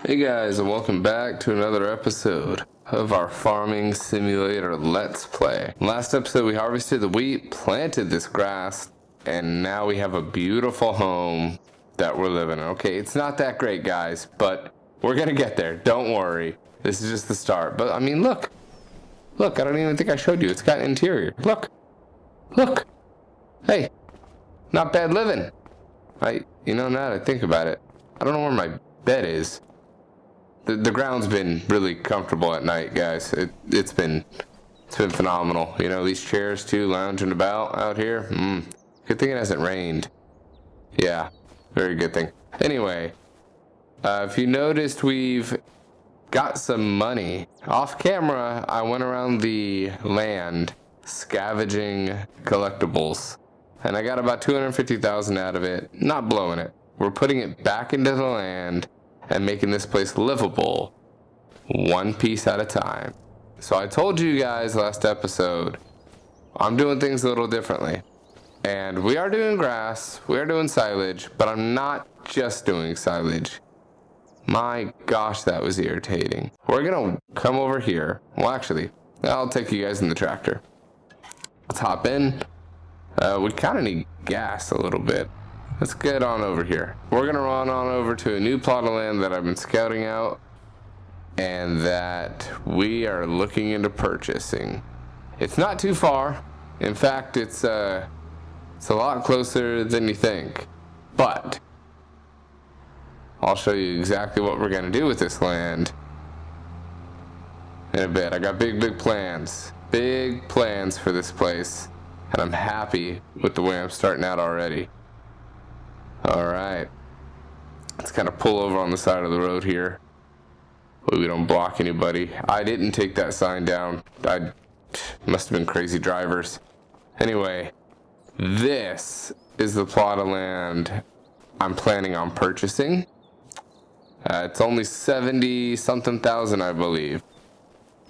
Hey guys, and welcome back to another episode of our farming simulator let's play. Last episode we harvested the wheat, planted this grass, and now we have a beautiful home that we're living in. Okay, it's not that great guys, but we're gonna get there, don't worry. This is just the start. But I mean, look, I don't even think I showed you. It's got an interior. Look, hey, not bad living. Now that I think about it, I don't know where my bed is. The ground's been really comfortable at night, guys. It's been phenomenal. You know, these chairs too, lounging about out here. Good thing it hasn't rained. Yeah, very good thing. Anyway, if you noticed, we've got some money. Off camera, I went around the land scavenging collectibles, and I got about 250,000 out of it. Not blowing it. We're putting it back into the land and making this place livable, one piece at a time. So I told you guys last episode, I'm doing things a little differently. And we are doing grass, we are doing silage, but I'm not just doing silage. My gosh, that was irritating. We're gonna come over here. Well, actually, I'll take you guys in the tractor. Let's hop in. We kind of need gas a little bit. Let's get on over here. We're gonna run on over to a new plot of land that I've been scouting out and that we are looking into purchasing. It's not too far. In fact, it's a lot closer than you think. But I'll show you exactly what we're gonna do with this land in a bit. I got big plans. Big plans for this place. And I'm happy with the way I'm starting out already. Alright, let's kind of pull over on the side of the road here. We don't block anybody. I didn't take that sign down. I must have been crazy drivers. Anyway, this is the plot of land I'm planning on purchasing. It's only 70-something thousand, I believe.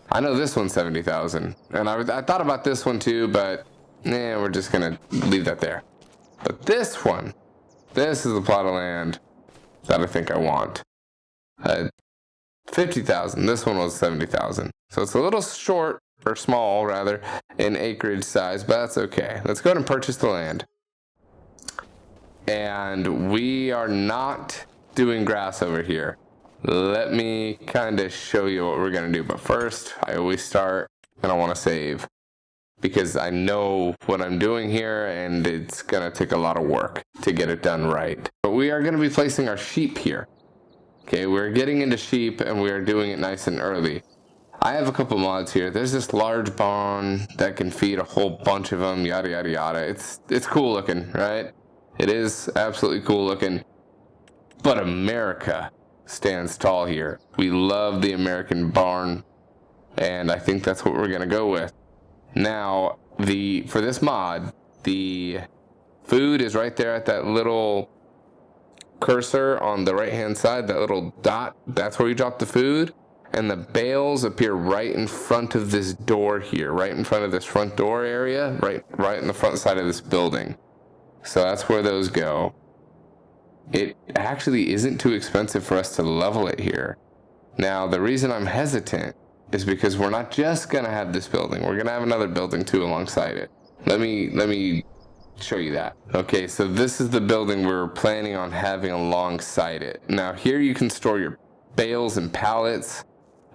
I know this one's 70,000. And I thought about this one too, but we're just going to leave that there. But this one, this is the plot of land that I think I want. 50,000. This one was 70,000. So it's a little short, or small rather, in acreage size, but that's okay. Let's go ahead and purchase the land. And we are not doing grass over here. Let me kind of show you what we're going to do. But first, I always start, and I want to save, because I know what I'm doing here and it's gonna take a lot of work to get it done right. But we are gonna be placing our sheep here. Okay, we're getting into sheep and we are doing it nice and early. I have a couple mods here. There's this large barn that can feed a whole bunch of them, yada yada yada. It's cool looking, right? It is absolutely cool looking. But America stands tall here. We love the American barn, and I think that's what we're gonna go with. Now, for this mod, the food is right there at that little cursor on the right-hand side, that little dot. That's where you drop the food. And the bales appear right in front of this door here, right in front of this front door area, right in the front side of this building. So that's where those go. It actually isn't too expensive for us to level it here. Now, the reason I'm hesitant is because we're not just gonna have this building. We're gonna have another building too alongside it. Let me show you that. Okay, so this is the building we're planning on having alongside it. Now here you can store your bales and pallets,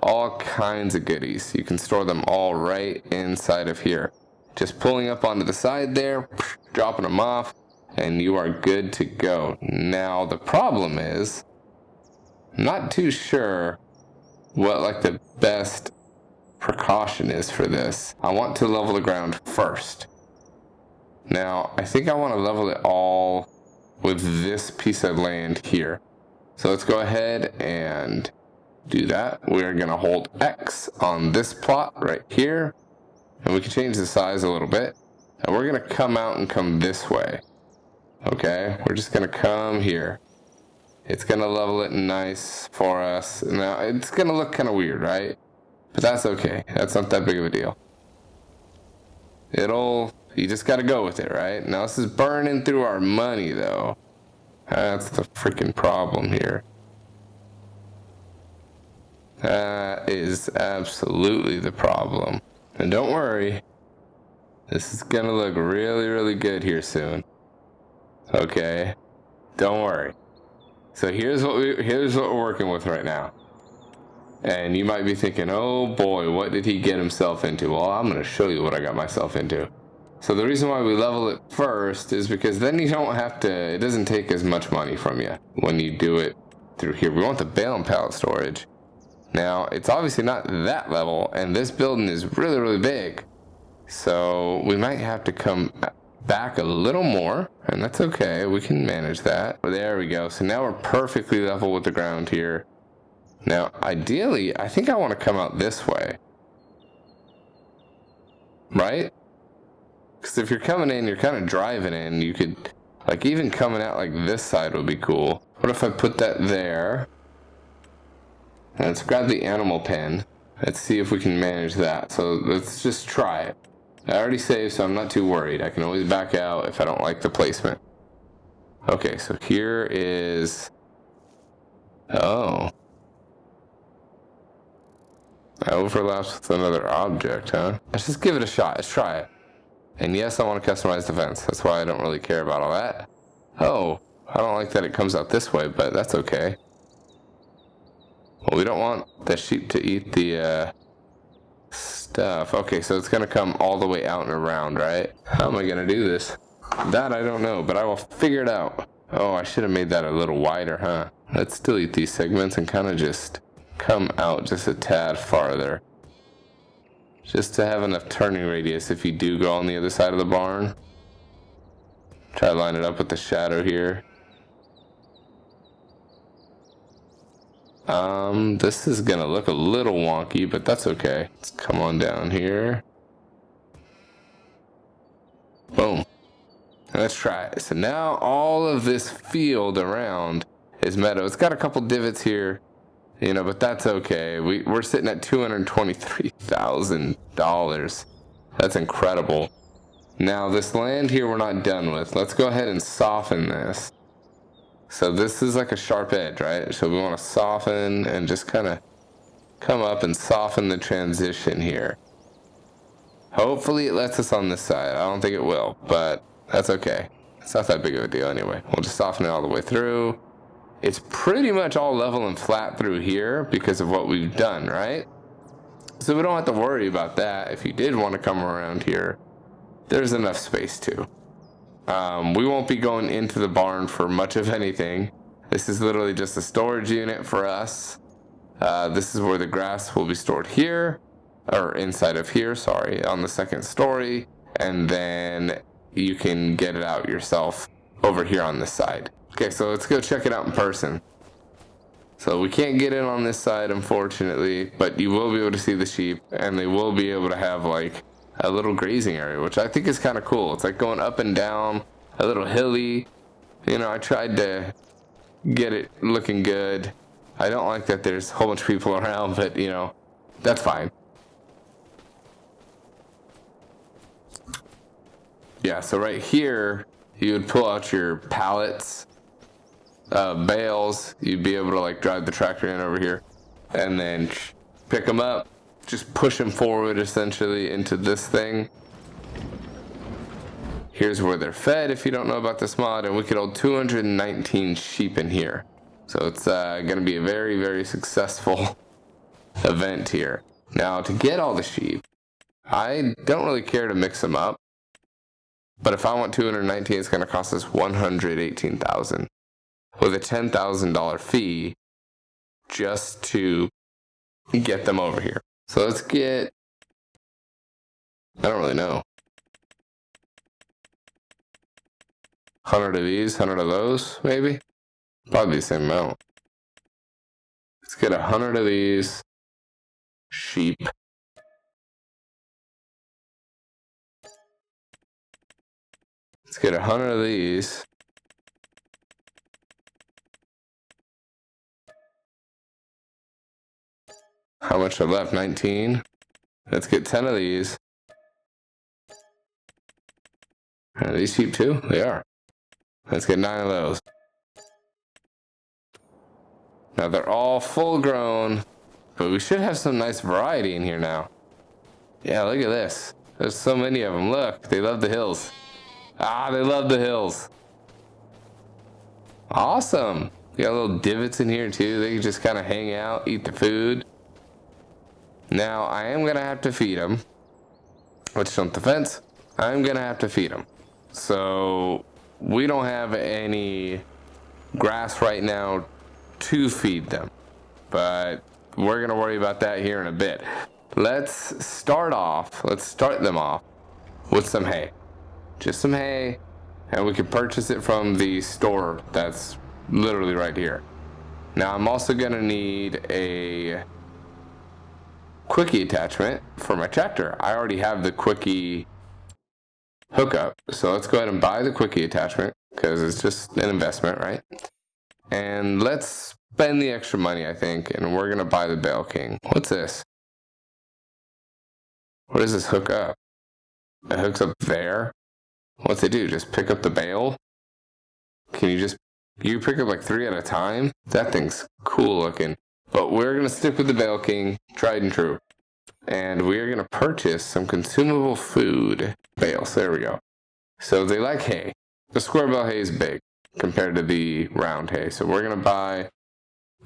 all kinds of goodies. You can store them all right inside of here. Just pulling up onto the side there, dropping them off, and you are good to go. Now the problem is, I'm not too sure what the best precaution is for this. I want to level the ground first. Now, I think I want to level it all with this piece of land here. So let's go ahead and do that. We're going to hold X on this plot right here, and we can change the size a little bit. And we're going to come out and come this way. Okay, we're just going to come here. It's going to level it nice for us. Now, it's going to look kind of weird, right? But that's okay. That's not that big of a deal. You just got to go with it, right? Now, this is burning through our money, though. That's the freaking problem here. That is absolutely the problem. And don't worry, this is gonna look really, really good here soon. Okay, don't worry. So here's what we're working with right now. And you might be thinking, oh boy, what did he get himself into? Well, I'm gonna show you what I got myself into. So the reason why we level it first is because then you don't have to, it doesn't take as much money from you when you do it through here. We want the bale and pallet storage. Now, it's obviously not that level, and this building is really, really big. So we might have to come back a little more, and that's okay. We can manage that. There we go. So now we're perfectly level with the ground here. Now, ideally, I think I want to come out this way. Right? Because if you're coming in, you're kind of driving in. You could, like, even coming out like this side would be cool. What if I put that there? And let's grab the animal pen. Let's see if we can manage that. So let's just try it. I already saved, so I'm not too worried. I can always back out if I don't like the placement. Okay, so here is... Oh. That overlaps with another object, huh? Let's just give it a shot. Let's try it. And yes, I want to customize the fence. That's why I don't really care about all that. Oh, I don't like that it comes out this way, but that's okay. Well, we don't want the sheep to eat the stuff. Okay, so it's going to come all the way out and around, right? How am I going to do this? That I don't know, but I will figure it out. Oh, I should have made that a little wider, huh? Let's delete these segments and kind of just come out just a tad farther. Just to have enough turning radius if you do go on the other side of the barn. Try to line it up with the shadow here. This is gonna look a little wonky, but that's okay. Let's come on down here. Boom. Let's try it. So now all of this field around is meadow. It's got a couple divots here, you know, but that's okay. We're sitting at $223,000. That's incredible. Now this land here we're not done with. Let's go ahead and soften this. So this is like a sharp edge, right? So we want to soften and just kind of come up and soften the transition here. Hopefully it lets us on this side. I don't think it will, but that's okay. It's not that big of a deal anyway. We'll just soften it all the way through. It's pretty much all level and flat through here because of what we've done, right? So we don't have to worry about that. If you did want to come around here, there's enough space too. We won't be going into the barn for much of anything. This is literally just a storage unit for us. This is where the grass will be stored here, or inside of here, sorry, on the second story. And then you can get it out yourself over here on this side. Okay, so let's go check it out in person. So we can't get in on this side, unfortunately, but you will be able to see the sheep, and they will be able to have like a little grazing area, which I think is kind of cool. It's like going up and down, a little hilly. You know, I tried to get it looking good. I don't like that there's a whole bunch of people around, but you know, that's fine. Yeah, so right here, you would pull out your pallets, bales. You'd be able to like drive the tractor in over here and then pick them up. Just push them forward essentially into this thing. Here's where they're fed if you don't know about this mod, and we could hold 219 sheep in here. So it's going to be a very, very successful event here. Now to get all the sheep, I don't really care to mix them up, but if I want 219, it's going to cost us $118,000 with a $10,000 fee just to get them over here. So let's get, I don't really know, 100 of these, 100 of those, maybe? Probably the same amount. Let's get 100 of these sheep. Let's get 100 of these. How much are left? 19. Let's get 10 of these. Are these sheep too? They are. Let's get 9 of those. Now they're all full grown. but we should have some nice variety in here now. Yeah, look at this. There's so many of them. Look, they love the hills. Ah, they love the hills. Awesome. You got little divots in here too. They can just kind of hang out, eat the food. Now, I am going to have to feed them. Let's jump the fence. I'm going to have to feed them. So, we don't have any grass right now to feed them. But we're going to worry about that here in a bit. Let's start them off with some hay. Just some hay. And we can purchase it from the store that's literally right here. Now, I'm also going to need a quickie attachment for my tractor. I already have the quickie hookup, so let's go ahead and buy the quickie attachment because it's just an investment, right? And let's spend the extra money, I think, and we're gonna buy the Bale King. What's this? What does this hook up? It hooks up there. What's it do? Just pick up the bale? You pick up like 3 at a time? That thing's cool looking. But we're going to stick with the Bale King, tried and true. And we are going to purchase some consumable food bales. There we go. So they like hay. The square bale hay is big compared to the round hay. So we're going to buy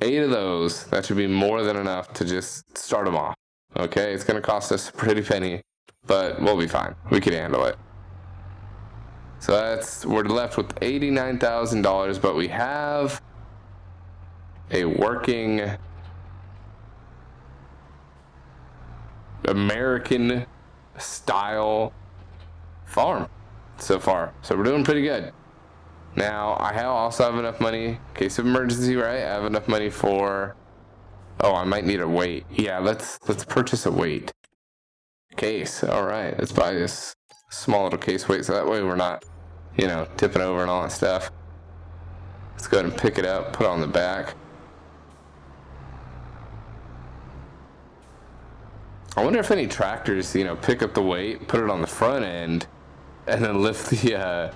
8 of those. That should be more than enough to just start them off. Okay, it's going to cost us a pretty penny, but we'll be fine. We can handle it. So we're left with $89,000, but we have a working American style farm so far. So we're doing pretty good. Now I also have enough money in case of emergency, right? I have enough money for, oh, I might need a weight. Yeah, let's purchase a weight. Case. All right, let's buy this small little case weight so that way we're not, tipping over and all that stuff. Let's go ahead and pick it up, put it on the back. I wonder if any tractors, pick up the weight, put it on the front end, and then lift the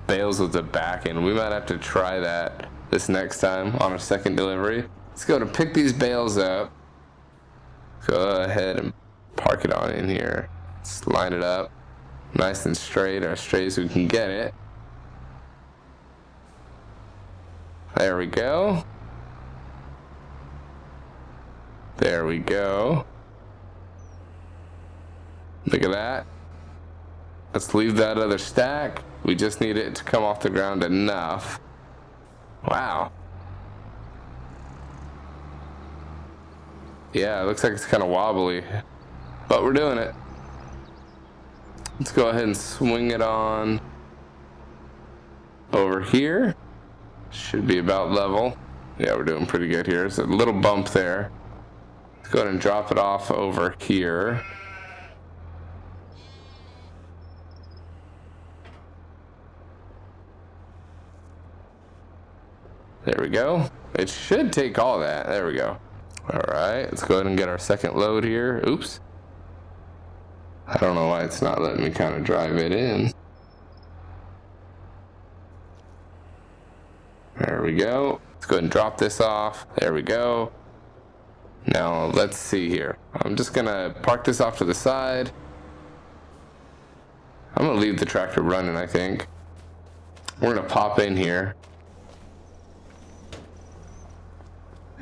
bales with the back end. We might have to try that this next time on our second delivery. Let's go and pick these bales up. Go ahead and park it on in here. Let's line it up nice and straight, or as straight as we can get it. There we go. There we go. Look at that. Let's leave that other stack. We just need it to come off the ground enough. Wow. Yeah, it looks like it's kind of wobbly, but we're doing it. Let's go ahead and swing it on over here. Should be about level. Yeah, we're doing pretty good here. There's a little bump there. Let's go ahead and drop it off over here. There we go. It should take all that. There we go. Alright, let's go ahead and get our second load here. Oops. I don't know why it's not letting me kind of drive it in. There we go. Let's go ahead and drop this off. There we go. Now, let's see here. I'm just going to park this off to the side. I'm going to leave the tractor running, I think. We're going to pop in here.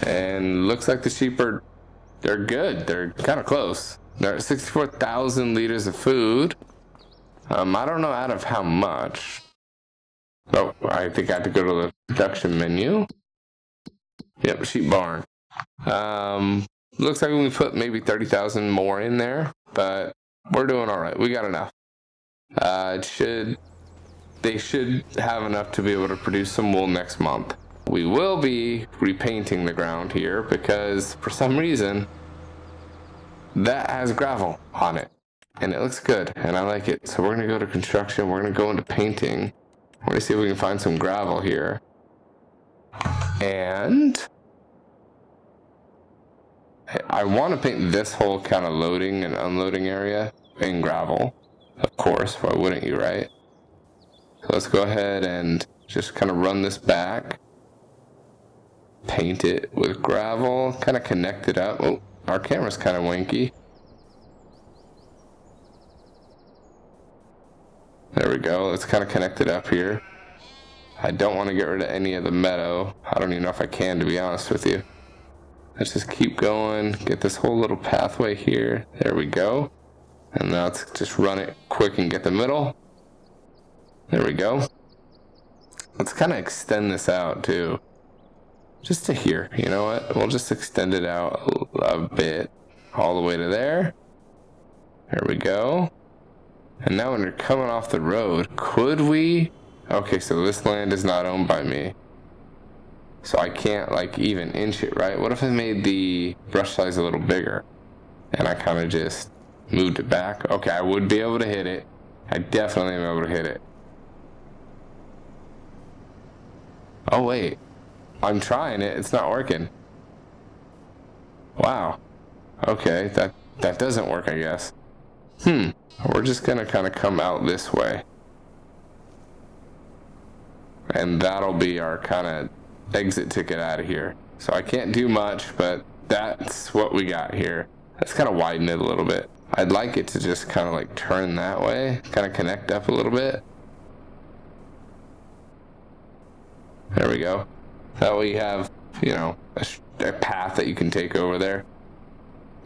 And looks like the sheep they're good. They're kind of close. They're at 64,000 liters of food. I don't know out of how much. Oh, I think I have to go to the production menu. Yep, sheep barn. Looks like we put maybe 30,000 more in there, but we're doing all right. We got enough. They should have enough to be able to produce some wool next month. We will be repainting the ground here because for some reason that has gravel on it and it looks good and I like it. So we're going to go to construction. We're going to go into painting. We're going to see if we can find some gravel here. And I want to paint this whole kind of loading and unloading area in gravel. Of course, why wouldn't you, right? So let's go ahead and just kind of run this back. Paint it with gravel, kind of connect it up. Oh, our camera's kind of winky. There we go. Let's kind of connect it up here. I don't want to get rid of any of the meadow. I don't even know if I can, to be honest with you. Let's just keep going. Get this whole little pathway here. There we go. And now let's just run it quick and get the middle. There we go. Let's kind of extend this out too. Just to here. You know what? We'll just extend it out a bit. All the way to there. There we go. And now when you're coming off the road, could we... Okay, so this land is not owned by me. So I can't like even inch it, right? What if I made the brush size a little bigger? And I kind of just moved it back. Okay, I would be able to hit it. I definitely am able to hit it. Oh wait, I'm trying it. It's not working. Wow. Okay, that doesn't work, I guess. We're just gonna kind of come out this way. And that'll be our kind of exit ticket out of here. So I can't do much, but that's what we got here. Let's kind of widen it a little bit. I'd like it to just kind of like turn that way, kind of connect up a little bit. There we go. That way you have, you know, a path that you can take over there.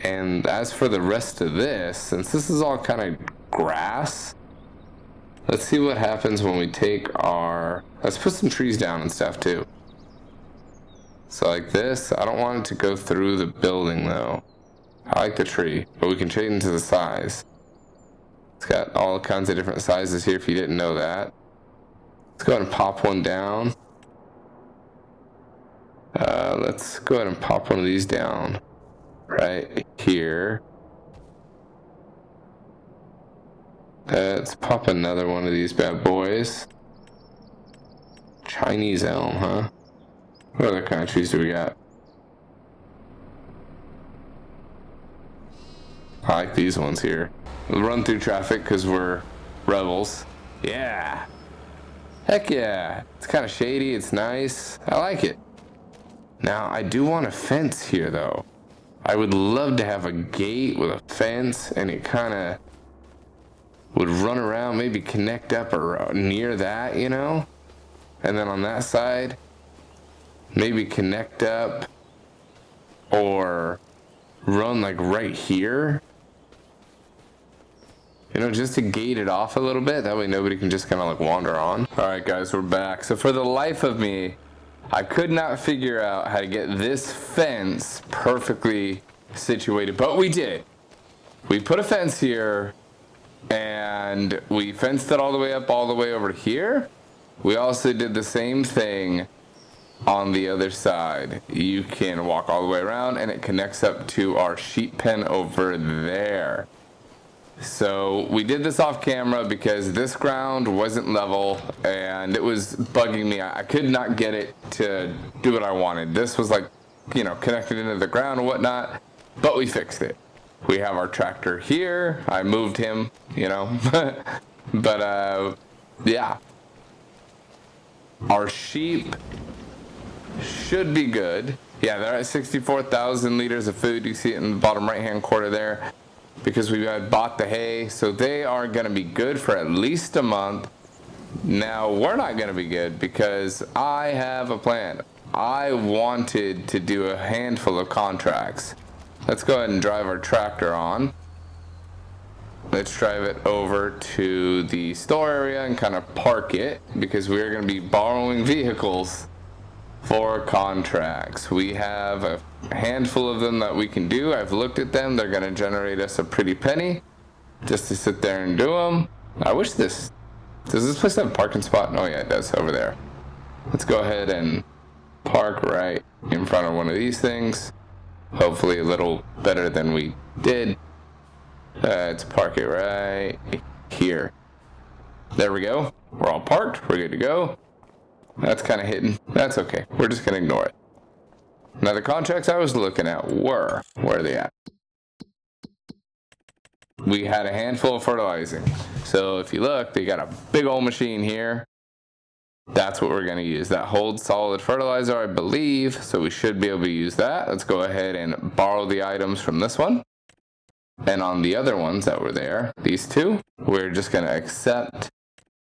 And as for the rest of this, since this is all kind of grass, let's see what happens when we take our... Let's put some trees down and stuff too. So like this, I don't want it to go through the building though. I like the tree, but we can change the size. It's got all kinds of different sizes here if you didn't know that. Let's go ahead and pop one down. Let's go ahead and pop one of these down right here. Let's pop another one of these bad boys. Chinese elm, huh? What other kind of trees do we got? I like these ones here. We'll run through traffic because we're rebels. Yeah. Heck yeah. It's kind of shady. It's nice. I like it. Now, I do want a fence here, though. I would love to have a gate with a fence, and it kind of would run around, maybe connect up or near that, you know? And then on that side, maybe connect up or run like right here. You know, just to gate it off a little bit. That way nobody can just kind of like wander on. All right, guys, we're back. So for the life of me, I could not figure out how to get this fence perfectly situated, but we did. We put a fence here and we fenced it all the way up, all the way over here. We also did the same thing on the other side. You can walk all the way around and it connects up to our sheep pen over there. So we did this off camera because this ground wasn't level and it was bugging me. I could not get it to do what I wanted. This was like, you know, connected into the ground and whatnot, but we fixed it. We have our tractor here. I moved him, you know, but yeah. Our sheep should be good. Yeah, they're at 64,000 liters of food. You see it in the bottom right hand corner there. Because we had bought the hay, so they are going to be good for at least a month. Now, we're not going to be good because I have a plan. I wanted to do a handful of contracts. Let's go ahead and drive our tractor on. Let's drive it over to the store area and kind of park it because we are going to be borrowing vehicles for contracts. We have a handful of them that we can do. I've looked at them. They're going to generate us a pretty penny just to sit there and do them. I wish does this place have a parking spot? Oh yeah, it does over there. Let's go ahead and park right in front of one of these things. Hopefully a little better than we did. Let's park it right here. There we go. We're all parked. We're good to go. That's kind of hidden. That's okay. We're just going to ignore it. Now, the contracts I was looking at were... Where are they at? We had a handful of fertilizing. So, if you look, they got a big old machine here. That's what we're going to use. That holds solid fertilizer, I believe. So we should be able to use that. Let's go ahead and borrow the items from this one. And on the other ones that were there, these two, we're just going to accept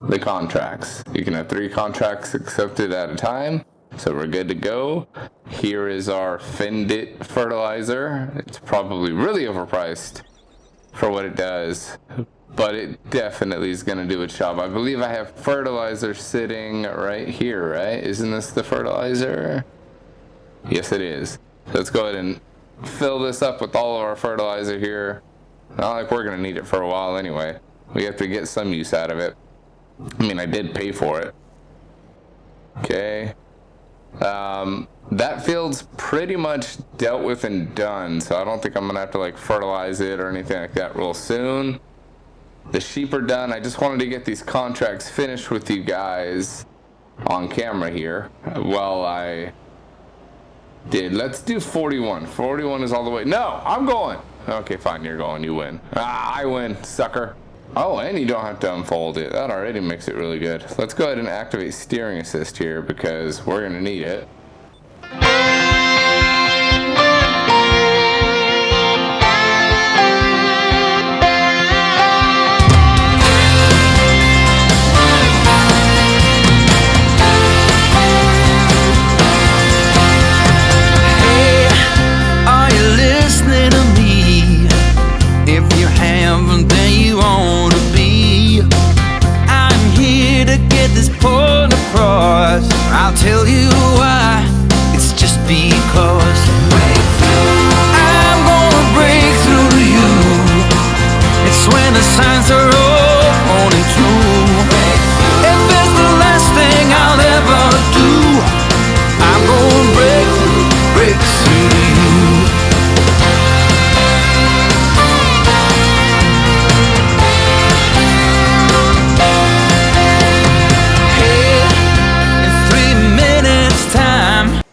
the contracts. You can have 3 contracts accepted at a time. So we're good to go. Here is our Fendit fertilizer. It's probably really overpriced for what it does, but it definitely is going to do its job. I believe I have fertilizer sitting right here, right? Isn't this the fertilizer? Yes, it is. So let's go ahead and fill this up with all of our fertilizer here. Not like we're going to need it for a while anyway. We have to get some use out of it. I mean, I did pay for it. Okay. That field's pretty much dealt with and done, so I don't think I'm gonna have to like fertilize it or anything like that real soon. The sheep are done. I just wanted to get these contracts finished with you guys on camera here while I did. Let's do 41. 41 is all the way. No, I'm going. Okay, fine, you're going. You win. I win, sucker. Oh, and you don't have to unfold it. That already makes it really good. Let's go ahead and activate steering assist here because we're going to need it. Hey, are you listening to me? If you haven't, then you ought to be. I'm here to get this point across. I'll tell you why. It's just because I'm gonna break through to you. It's when the signs are all pointing true. If it's the last thing I'll ever do, I'm gonna break through to you.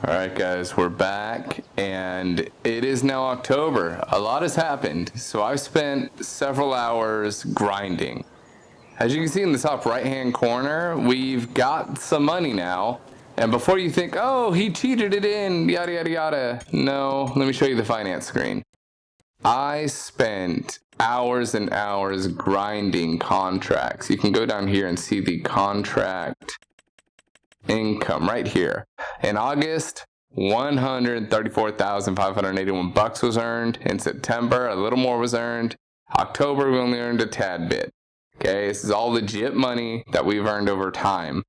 Alright guys, we're back and it is now October. A lot has happened, so I've spent several hours grinding. As you can see in the top right hand corner, we've got some money now. And before you think, oh, he cheated it in, yada yada yada. No, let me show you the finance screen. I spent hours and hours grinding contracts. You can go down here and see the contract income right here. In August, 134,581 bucks was earned. In September, a little more was earned. October, we only earned a tad bit. Okay, this is all legit money that we've earned over time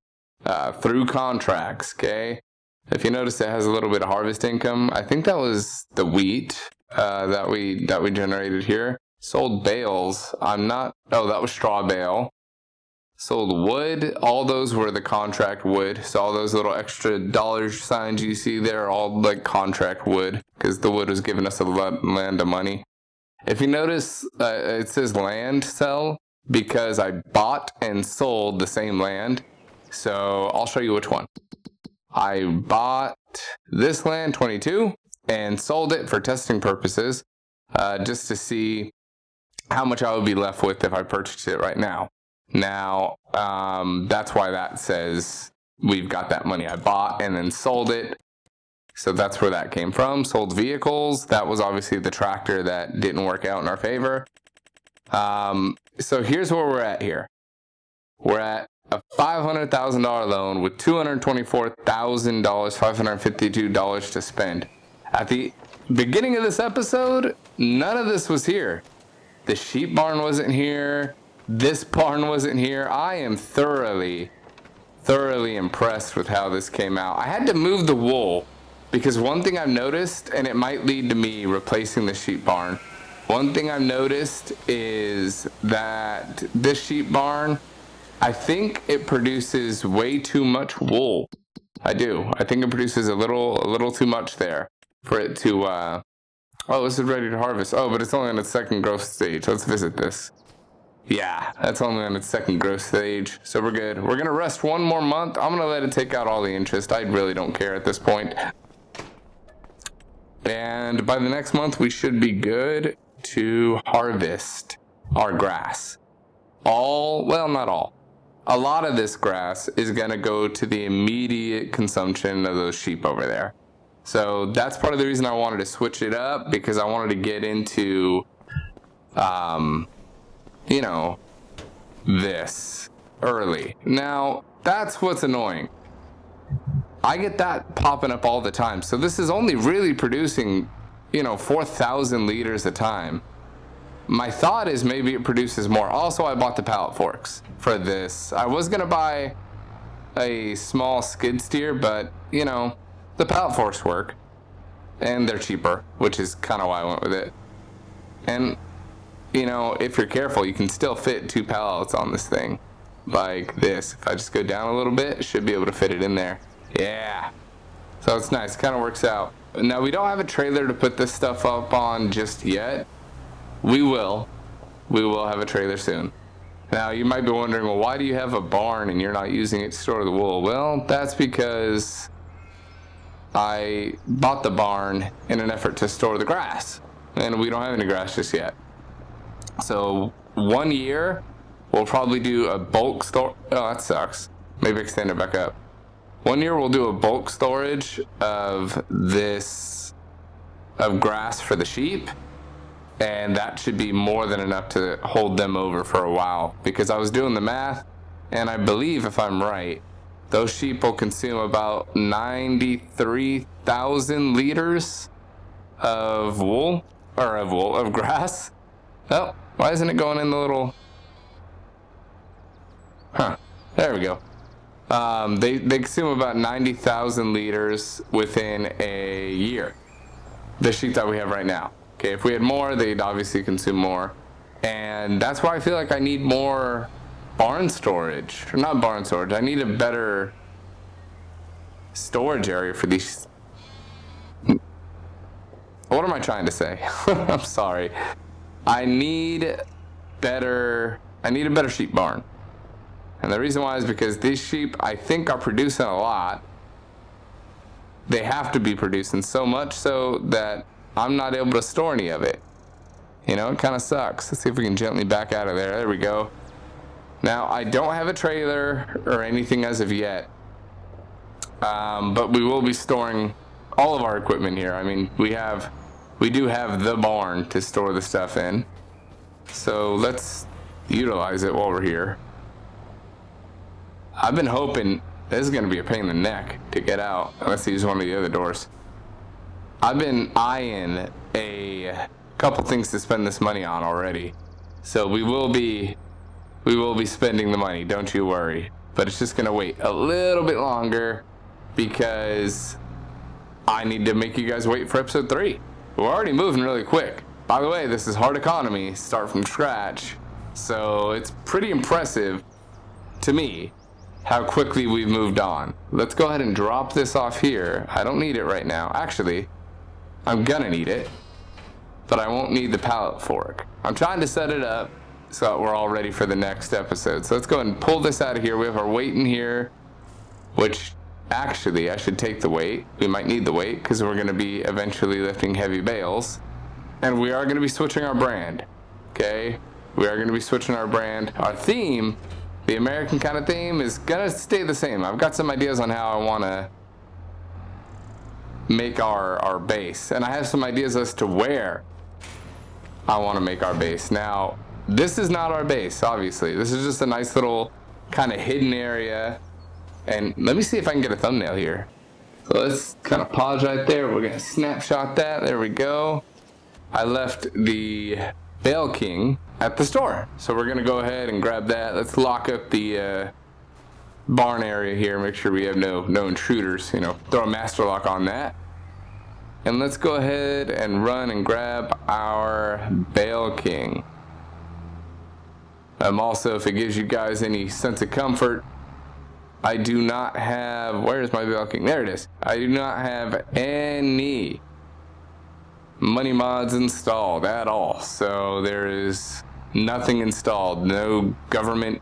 through contracts. Okay, if you notice, it has a little bit of harvest income. I think that was the wheat that we generated here. Sold bales. Oh, that was straw bale. Sold wood. All those were the contract wood. So all those little extra dollar signs you see there are all like contract wood because the wood was giving us a land of money. If you notice, it says land sell because I bought and sold the same land. So I'll show you which one. I bought this land, 22, and sold it for testing purposes just to see how much I would be left with if I purchased it right now. Now, that's why that says we've got that money. I bought and then sold it. So that's where that came from. Sold vehicles. That was obviously the tractor that didn't work out in our favor. So here's where we're at here. We're at a $500,000 loan with $224,000, $552 to spend. At the beginning of this episode, none of this was here. The sheep barn wasn't here. This barn wasn't here. I am thoroughly impressed with how this came out. I had to move the wool because one thing I've noticed, and it might lead to me replacing the sheep barn. One thing I've noticed is that this sheep barn, I think it produces way too much wool. I do. I think it produces a little too much there for it to, oh, this is ready to harvest. Oh, but it's only on its second growth stage. Let's visit this. Yeah, that's only on its second growth stage, so we're good. We're gonna rest one more month. I'm gonna let it take out all the interest. I really don't care at this point. And by the next month, we should be good to harvest our grass. Well, not all. a lot of this grass is going to go to the immediate consumption of those sheep over there. So that's part of the reason I wanted to switch it up, because I wanted to get into, you know, this early. Now, that's what's annoying. I get that popping up all the time. So this is only really producing, 4,000 liters a time. My thought is maybe it produces more. Also, I bought the pallet forks for this. I was going to buy a small skid steer, but, the pallet forks work. And they're cheaper, which is kind of why I went with it. And, if you're careful, you can still fit 2 pallets on this thing. Like this. If I just go down a little bit, I should be able to fit it in there. Yeah. So it's nice. Kind of works out. Now, we don't have a trailer to put this stuff up on just yet. We will. We will have a trailer soon. Now, you might be wondering, well, why do you have a barn and you're not using it to store the wool? Well, that's because I bought the barn in an effort to store the grass. And we don't have any grass just yet. So, 1 year, we'll probably do a bulk store. Oh, that sucks. Maybe extend it back up. 1 year, we'll do a bulk storage of grass for the sheep. And that should be more than enough to hold them over for a while. Because I was doing the math, and I believe, if I'm right, those sheep will consume about 93,000 liters of grass. Oh, why isn't it going in the little... There we go. They consume about 90,000 liters within a year. The sheep that we have right now. Okay, if we had more, they'd obviously consume more. And that's why I feel like I need more barn storage. Or not barn storage, I need a better storage area for these. What am I trying to say? I'm sorry. I need a better sheep barn. And the reason why is because these sheep, I think, are producing a lot. They have to be producing so much so that I'm not able to store any of it. It kind of sucks. Let's see if we can gently back out of there. There we go. Now, I don't have a trailer or anything as of yet. But we will be storing all of our equipment here. I mean, we do have the barn to store the stuff in. So let's utilize it while we're here. I've been hoping this is going to be a pain in the neck to get out, unless you use one of the other doors. I've been eyeing a couple things to spend this money on already. So we will be spending the money, don't you worry. But it's just going to wait a little bit longer because I need to make you guys wait for episode 3. We're already moving really quick. By the way, this is hard economy, start from scratch. So it's pretty impressive to me how quickly we've moved on. Let's go ahead and drop this off here. I don't need it right now. Actually, I'm gonna need it, but I won't need the pallet fork. I'm trying to set it up so that we're all ready for the next episode. So let's go ahead and pull this out of here. We have our weight in here, which actually I should take the weight. We might need the weight because we're gonna be eventually lifting heavy bales. And we are gonna be switching our brand, okay? We are gonna be switching our brand. Our theme, the American kind of theme, is gonna stay the same. I've got some ideas on how I wanna make our base, and I have some ideas as to where I want to make our base. Now, this is not our base, obviously. This is just a nice little kind of hidden area. And let me see if I can get a thumbnail here. So let's kind of pause right there. We're gonna snapshot that. There we go. I left the Bale King at the store, so we're gonna go ahead and grab that. Let's lock up the barn area here, make sure we have no intruders, throw a master lock on that. And let's go ahead and run and grab our Bale King. Also, if it gives you guys any sense of comfort, I do not have, where's my Bale King? There it is. I do not have any money mods installed at all. So there is nothing installed, no government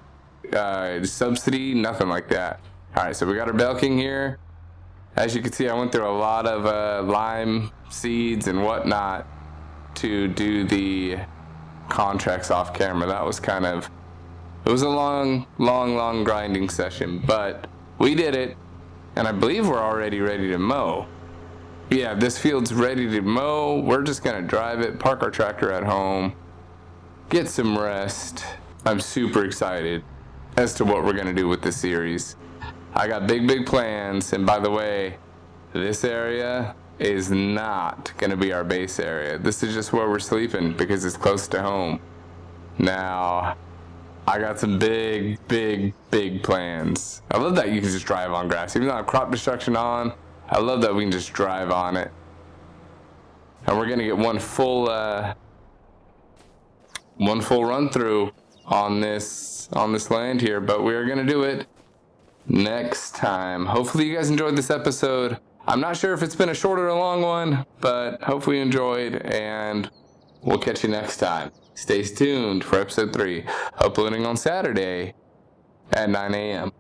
subsidy, nothing like that. Alright, so we got our Bale King here. As you can see, I went through a lot of lime seeds and whatnot to do the contracts off camera. That was kind of It was a long grinding session, but we did it, and I believe we're already ready to mow. Yeah, this field's ready to mow. We're just gonna drive it, park our tractor at home, get some rest. I'm super excited as to what we're gonna do with this series. I got big plans, and by the way, this area is not gonna be our base area. This is just where we're sleeping because it's close to home. Now, I got some big plans. I love that you can just drive on grass. Even though I have crop destruction on, I love that we can just drive on it. And we're gonna get one full run through on this land here, but we are gonna do it next time. Hopefully you guys enjoyed this episode. I'm not sure if it's been a short or a long one, but hopefully you enjoyed, and we'll catch you next time. Stay tuned for episode 3, uploading on Saturday at 9 a.m.